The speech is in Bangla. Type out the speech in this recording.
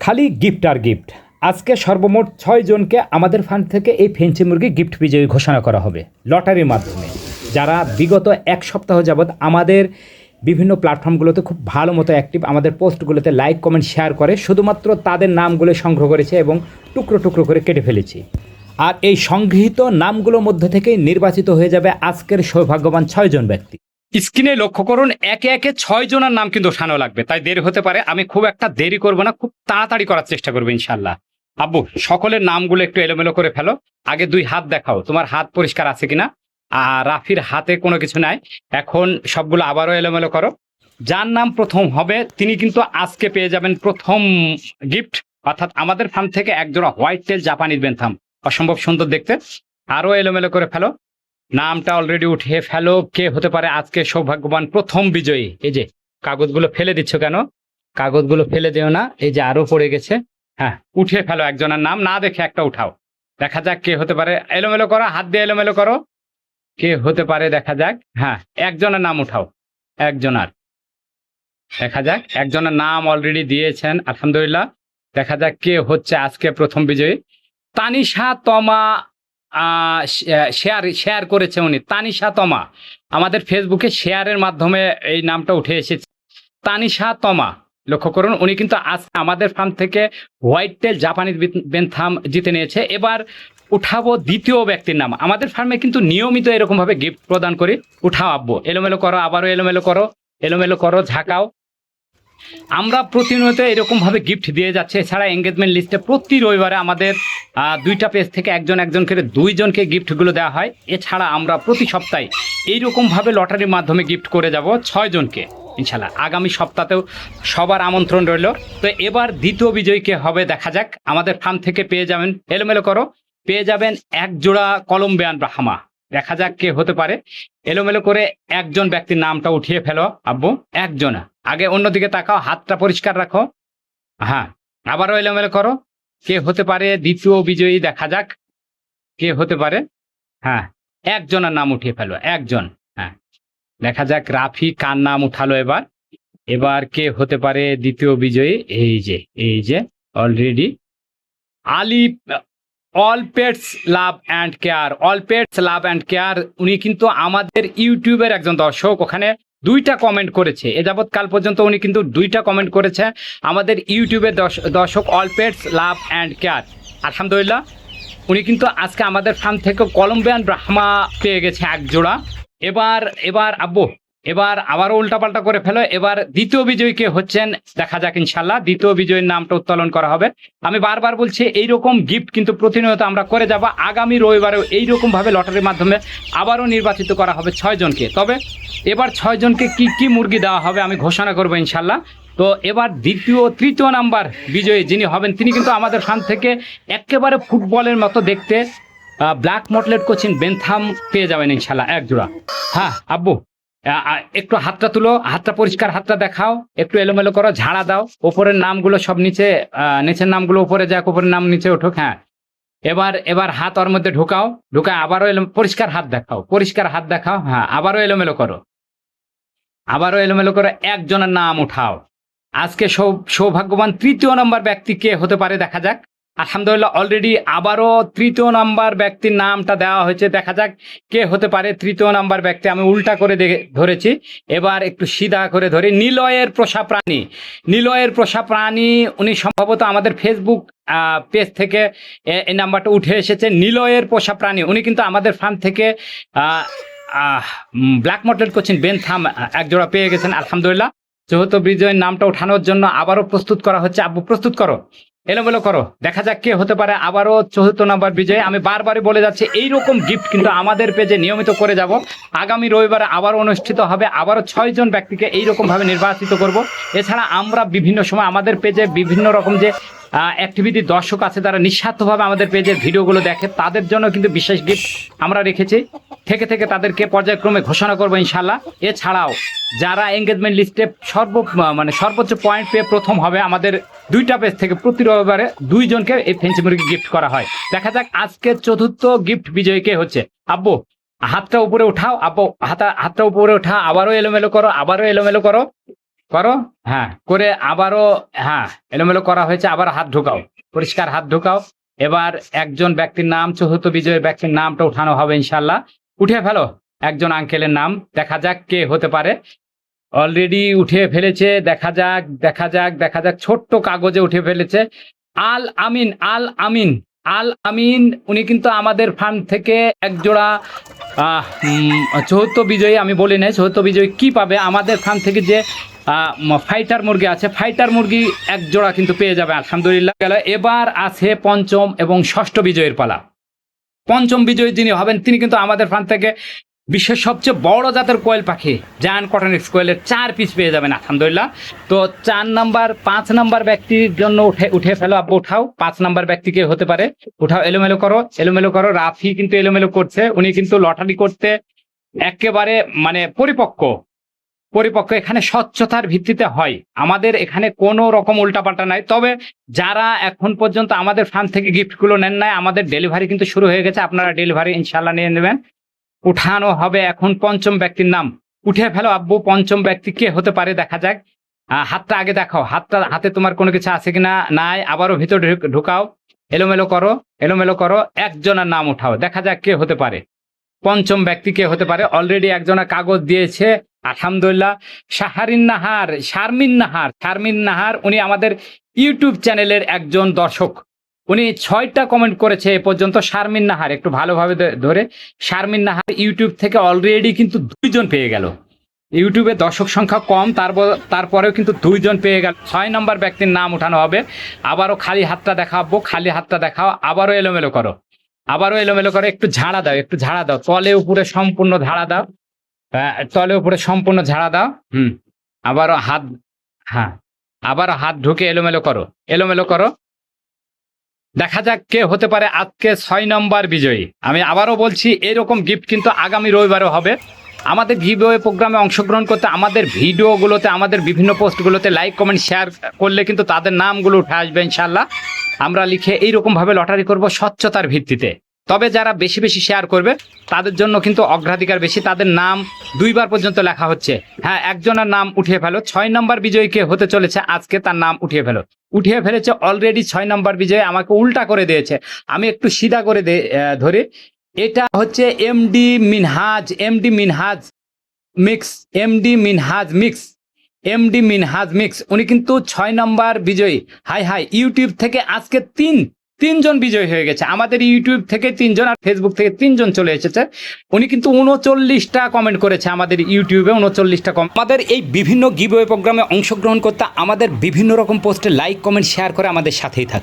খালি গিফট আর গিফট। আজকে সর্বমোট ৬ জনকে আমাদের ফান্ড থেকে এই ফেঞ্চি মুরগি গিফট বিজয়ী ঘোষণা করা হবে লটারির মাধ্যমে, যারা বিগত এক সপ্তাহ যাবৎ আমাদের বিভিন্ন প্ল্যাটফর্মগুলোতে খুব ভালো মতো অ্যাক্টিভ, আমাদের পোস্টগুলোতে লাইক কমেন্ট শেয়ার করে। শুধুমাত্র তাদের নামগুলো সংগ্রহ করেছে এবং টুকরো টুকরো করে কেটে ফেলেছি। আর এই সংগৃহীত নামগুলোর মধ্যে থেকেই নির্বাচিত হয়ে যাবে আজকের সৌভাগ্যবান ৬ জন ব্যক্তি। স্ক্রিনে লক্ষ্য করুন, একে একে ৬ জনের নাম কিন্তু ওঠানো লাগবে, তাই দেরি হতে পারে। আমি খুব একটা দেরি করব না, খুব তাড়াতাড়ি করার চেষ্টা করবো ইনশাল্লাহ। আব্বু, সকলের নামগুলো একটু এলোমেলো করে ফেলো। আগে 2 হাত দেখাও, তোমার হাত পরিষ্কার আছে কিনা। আর রাফির হাতে কোনো কিছু নাই। এখন সবগুলো আবারও এলোমেলো করো। যার নাম প্রথম হবে তিনি কিন্তু আজকে পেয়ে যাবেন প্রথম গিফট, অর্থাৎ আমাদের ফার্ম থেকে একজোড়া হোয়াইট টেল জাপানিজ বেনথাম, অসম্ভব সুন্দর দেখতে। আরও এলোমেলো করে ফেলো, নামটা অলরেডি উঠিয়ে ফেলো। কে হতে পারে আজকে সৌভাগ্যবান প্রথম বিজয়ী? এই যে কাগজগুলো ফেলে দিচ্ছ কেন? কাগজগুলো ফেলে দিও না, এই যে আরো পড়ে গেছে। হ্যাঁ, উঠিয়ে ফেলো, একজনের নাম না দেখে একটা উঠাও। দেখা যাক কে হতে পারে। এলোমেলো করো, হাত দিয়ে এলোমেলো করো। কে হতে পারে দেখা যাক। হ্যাঁ, একজনের নাম উঠাও, একজনের। দেখা যাক, একজনের নাম অলরেডি দিয়েছেন, আলহামদুলিল্লাহ। দেখা যাক কে হচ্ছে আজকে প্রথম বিজয়ী। তানিশা তমা শেয়ার করেছে উনি। তানিশা তমা আমাদের ফেসবুকে শেয়ারের মাধ্যমে এই নামটা উঠে এসেছে। তানিশা তমা, লক্ষ্য করুন, উনি কিন্তু আজ আমাদের ফার্ম থেকে হোয়াইট টেল জাপানিজ বেনথাম জিতে নিয়েছে। এবার উঠাবো দ্বিতীয় ব্যক্তির নাম। আমাদের ফার্মে কিন্তু নিয়মিত এরকম ভাবে গিফট প্রদান করি। উঠাও আব্বু, এলোমেলো করো, আবারও এলোমেলো করো, এলোমেলো করো, ঝাঁকাও। আমরা প্রতিনিয়ত এরকম ভাবে গিফট দিয়ে যাচ্ছে। এছাড়া এঙ্গেজমেন্ট লিস্টে প্রতি রবিবারে আমাদের 2টা পেজ থেকে একজন করে 2 জনকে গিফটগুলো দেওয়া হয়। এছাড়া আমরা প্রতি সপ্তাহে এইরকম ভাবে লটারির মাধ্যমে গিফট করে যাব 6 জনকে ইনশাল্লাহ। আগামী সপ্তাহেও সবার আমন্ত্রণ রইল। তো এবার দ্বিতীয় বিজয়ীকে হবে দেখা যাক। আমাদের ফার্ম থেকে পেয়ে যাবেন, এলোমেলো করো, পেয়ে যাবেন এক জোড়া কলম্বিয়ান ব্রাহ্মা। দেখা যাক কে হতে পারে। এলোমেলো করে একজন ব্যক্তির নামটা উঠিয়ে ফেলো আব্বু, একজন। আগে অন্যদিকে তাকাও, হাতটা পরিষ্কার রাখো। হ্যাঁ, আবারও এলোমেলো করো। কে হতে পারে দ্বিতীয় বিজয়ী? দেখা যাক কে হতে পারে। হ্যাঁ, একজনের নাম উঠিয়ে ফেলো, একজন। হ্যাঁ, দেখা যাক রাফি কার নাম উঠালো এবার। এবার কে হতে পারে দ্বিতীয় বিজয়ী? এই যে already Ali all pets love and care, all pets love and care. উনি কিন্তু আমাদের ইউটিউবের একজন দর্শক, ওখানে 2টা কমেন্ট করেছে। এ যাবৎ কাল পর্যন্ত উনি কিন্তু 2টা কমেন্ট করেছে। আমাদের ইউটিউবের দর্শক all pets love and care, আলহামদুলিল্লাহ। উনি কিন্তু আজকে আমাদের ফার্ম থেকে কলম্বিয়ান ব্রাহ্মা পেয়ে গেছে এক জোড়া। এবার আব্বু, এবার আবারও উল্টাপাল্টা করে ফেলো। এবার দ্বিতীয় বিজয়ী কে হচ্ছেন দেখা যাক ইনশাল্লাহ। দ্বিতীয় বিজয়ীর নামটা উত্তোলন করা হবে। আমি বারবার বলছি, এইরকম গিফট কিন্তু প্রতিনিয়ত আমরা করে যাব। আগামী রবিবারেও এইরকম ভাবে লটারির মাধ্যমে আবারও নির্বাচিত করা হবে 6 জনকে। তবে এবার 6 জনকে কি মুরগি দেওয়া হবে আমি ঘোষণা করবো ইনশাল্লাহ। তো এবার তৃতীয় নাম্বার বিজয়ী যিনি হবেন, তিনি কিন্তু আমাদের ফার্ম থেকে একেবারে ফুটবলের মতো দেখতে ব্ল্যাক মটলেট কোচিং বেনথাম পেয়ে যাবেন ইনশাল্লাহ, এক জোড়া। হ্যাঁ আব্বু, একটু হাতটা তুলো, হাতটা পরিষ্কার, হাতটা দেখাও, একটু এলোমেলো করো, ঝাড়া দাও। ওপরের নামগুলো সব নিচের নামগুলো উপরে যাক, উপরের নাম নিচে উঠুক। হ্যাঁ, এবার হাত ওর মধ্যে ঢুকাও, আবারও পরিষ্কার হাত দেখাও, পরিষ্কার হাত দেখাও। হ্যাঁ, আবারও এলোমেলো করো, আবারও এলোমেলো করো, একজনের নাম উঠাও। আজকে সৌভাগ্যবান তৃতীয় নম্বর ব্যক্তি কে হতে পারে দেখা যাক। আলহামদুলিল্লাহ, অলরেডি আবারও তৃতীয় নাম্বার ব্যক্তির নামটা দেওয়া হয়েছে। দেখা যাক কে হতে পারে তৃতীয় নাম্বার ব্যক্তি। আমি উল্টা করে ধরেছি, এবার একটু সিধা করে ধরি। নিলয়ের পোষা প্রাণী, নিলয়ের পোষা প্রাণী, উনি সম্ভবত আমাদের ফেসবুক পেজ থেকে এই নাম্বারটা উঠে এসেছে। নিলয়ের পোষা প্রাণী, উনি কিন্তু আমাদের ফার্ম থেকে ব্ল্যাক মটলেট কোচিং বেনথাম এক জোড়া পেয়ে গেছেন আলহামদুলিল্লাহ। চতুর্থ বিজয়ের নামটা উঠানোর জন্য আবারও প্রস্তুত করা হচ্ছে। আব্বু প্রস্তুত করো, এলোমেলো করো, দেখা যাক কে হতে পারে আবারও চতুর্থ নম্বর বিজয়। আমি বারবারই বলে যাচ্ছি, এইরকম গিফট কিন্তু আমাদের পেজে নিয়মিত করে যাব। আগামী রবিবারে আবারও অনুষ্ঠিত হবে। আবারও 6 জন ব্যক্তিকে এইরকম ভাবে নির্বাচিত করব। এছাড়া আমরা বিভিন্ন সময় আমাদের পেজে বিভিন্ন রকম যে অ্যাক্টিভিটি দর্শক আছে, তারা নিঃস্বার্থভাবে আমাদের পেজের ভিডিওগুলো দেখে, তাদের জন্য কিন্তু বিশেষ গিফট আমরা রেখেছি। থেকে তাদেরকে পর্যায়ক্রমে ঘোষণা করবো ইনশাল্লাহ। এছাড়াও যারা এঙ্গেজমেন্ট লিস্টে সর্বোচ্চ পয়েন্ট পেয়ে প্রথম হবে, আমাদের 2টা পেজ থেকে প্রতি রবিবারে 2 জনকে এই ফেঞ্চি মুরগি গিফট করা হয়। দেখা যাক আজকে চতুর্থ গিফট বিজয়ী কে হচ্ছে। আব্বু, হাতটা উপরে উঠাও, আব্বু হাতটা উপরে উঠা, আবারও এলোমেলো করো, আবারও এলোমেলো করো। করো, হ্যাঁ করে আবারও, হ্যাঁ এলোমেলো করা হয়েছে, আবার হাত ঢোকাও, পরিষ্কার হাত ঢোকাও। এবার একজন ব্যক্তির নাম, চতুর্থ বিজয়ের ব্যক্তির নামটা উঠানো হবে ইনশাল্লাহ। উঠে ফেলো একজন আঙ্কেলের নাম, দেখা যাক কে হতে পারে। অলরেডি উঠে ফেলেছে, দেখা যাক দেখা যাক দেখা যাক, ছোট্ট কাগজে উঠে ফেলেছে। আল আমিন, আল আমিন, আল আমিন। উনি কিন্তু আমাদের ফার্ম থেকে একজোড়া চতুর্থ বিজয়ী, আমি বলি নাই চতুর্থ বিজয়ী কি পাবে, আমাদের ফার্ম থেকে যে ফাইটার মুরগি আছে, ফাইটার মুরগি এক জোড়া কিন্তু পেয়ে যাবে আলহামদুলিল্লাহ। গেল, এবার আছে পঞ্চম এবং ষষ্ঠ বিজয়ীর পালা। পঞ্চম বিজয়ী যিনি হবেন তিনি কিন্তু আমাদের ফার্ম থেকে বিশ্বের সবচেয়ে বড় জাতের কোয়েল পাখি জায়ান্ট কটনিক্স কোয়েলের 4 পিস পেয়ে যাবেন আলহামদুলিল্লাহ। তো 4 নাম্বার 5 নাম্বার ব্যক্তির জন্য উঠে ফেলো আব্বু, উঠাও। 5 নাম্বার ব্যক্তি কে হতে পারে, উঠাও, এলোমেলো করো, এলোমেলো করো। রাফি কিন্তু এলোমেলো করছে, উনি কিন্তু লটারি করতে একেবারে মানে পরিপক্ক। এখানে স্বচ্ছতার ভিত্তিতে হয়, আমাদের এখানে কোনো রকম উল্টাপাল্টা নাই। তবে যারা এখন পর্যন্ত আমাদের ফার্ম থেকে গিফটগুলো নেন নাই, আমাদের ডেলিভারি কিন্তু শুরু হয়ে গেছে, আপনারা ডেলিভারি ইনশাল্লাহ নিয়ে নেবেন। উঠানো হবে এখন পঞ্চম ব্যক্তির নাম, উঠে ফেলো আব্বু। পঞ্চম ব্যক্তি কে হতে পারে দেখা যাক। হাতটা আগে দেখাও, হাতে তোমার কোনো কিছু আছে কিনা, নাই, আবারও ভিতরে ঢুকাও, এলোমেলো করো, এলোমেলো করো, একজনের নাম উঠাও, দেখা যাক কে হতে পারে। পঞ্চম ব্যক্তি কে হতে পারে। অলরেডি একজনের কাগজ দিয়েছে আলহামদুলিল্লাহ, শারমিন নাহার। উনি আমাদের ইউটিউব চ্যানেলের একজন দর্শক, উনি 6টা কমেন্ট করেছে এ পর্যন্ত। শারমিন নাহার, একটু ভালোভাবে ধরে, শারমিন নাহার ইউটিউব থেকে অলরেডি কিন্তু 2 জন পেয়ে গেল। ইউটিউবে দর্শক সংখ্যা কম, তারপরেও কিন্তু 2 জন পেয়ে গেল। 6 নম্বর ব্যক্তির নাম উঠানো হবে। আবারও খালি হাতটা দেখাবো, খালি হাতটা দেখাও, আবারও এলোমেলো করো, আবারও এলোমেলো করো, একটু ঝাড়া দাও, একটু ঝাড়া দাও, তলে উপরে সম্পূর্ণ ঝাড়া দাও, তলে উপরে সম্পূর্ণ ঝাড়া দাও। আবারও হাত, হ্যাঁ আবারও হাত ঢুকে এলোমেলো করো, এলোমেলো করো। দেখা যাক কে হতে পারে আজকে 6 নম্বর বিজয়ী। আমি আবারও বলছি, এরকম গিফট কিন্তু আগামী রবিবারও হবে। আমাদের গিভওয়ে প্রোগ্রামে অংশগ্রহণ করতে, আমাদের ভিডিওগুলোতে, আমাদের বিভিন্ন পোস্টগুলোতে লাইক কমেন্ট শেয়ার করলে কিন্তু তাদের নামগুলো উঠে আসবে ইনশাল্লাহ। আমরা লিখে এইরকমভাবে লটারি করব স্বচ্ছতার ভিত্তিতে। তবে যারা বেশি বেশি শেয়ার করবে তাদের জন্য কিন্তু অগ্রাধিকার বেশি, তাদের নাম 2 বার পর্যন্ত লেখা হচ্ছে। হ্যাঁ, একজনের নাম উঠিয়ে ফেলো। 6 নম্বর বিজয়ীকে হতে চলেছে আজকে, তার নাম উঠিয়ে ফেলো। উঠিয়ে ফেলেছে অলরেডি 6 নম্বর বিজয়ী, আমাকে উল্টা করে দিয়েছে, আমি একটু সিধা করে ধরে। এটা হচ্ছে এমডি মিনহাজ মিক্স। উনি কিন্তু 6 নম্বর বিজয়ী। হাই ইউটিউব থেকে আজকে তিনজন বিজয়ী হয়ে গেছে। আমাদের ইউটিউব থেকে 3 জন আর ফেসবুক থেকে 3 জন চলে এসেছে। উনি কিন্তু 39টা কমেন্ট করেছে আমাদের ইউটিউবে, 39টা আমাদের এই বিভিন্ন গিভওয়ে প্রোগ্রামে অংশগ্রহণ করতে, আমাদের বিভিন্ন রকম পোস্টে লাইক কমেন্ট শেয়ার করে আমাদের সাথেই থাকুন।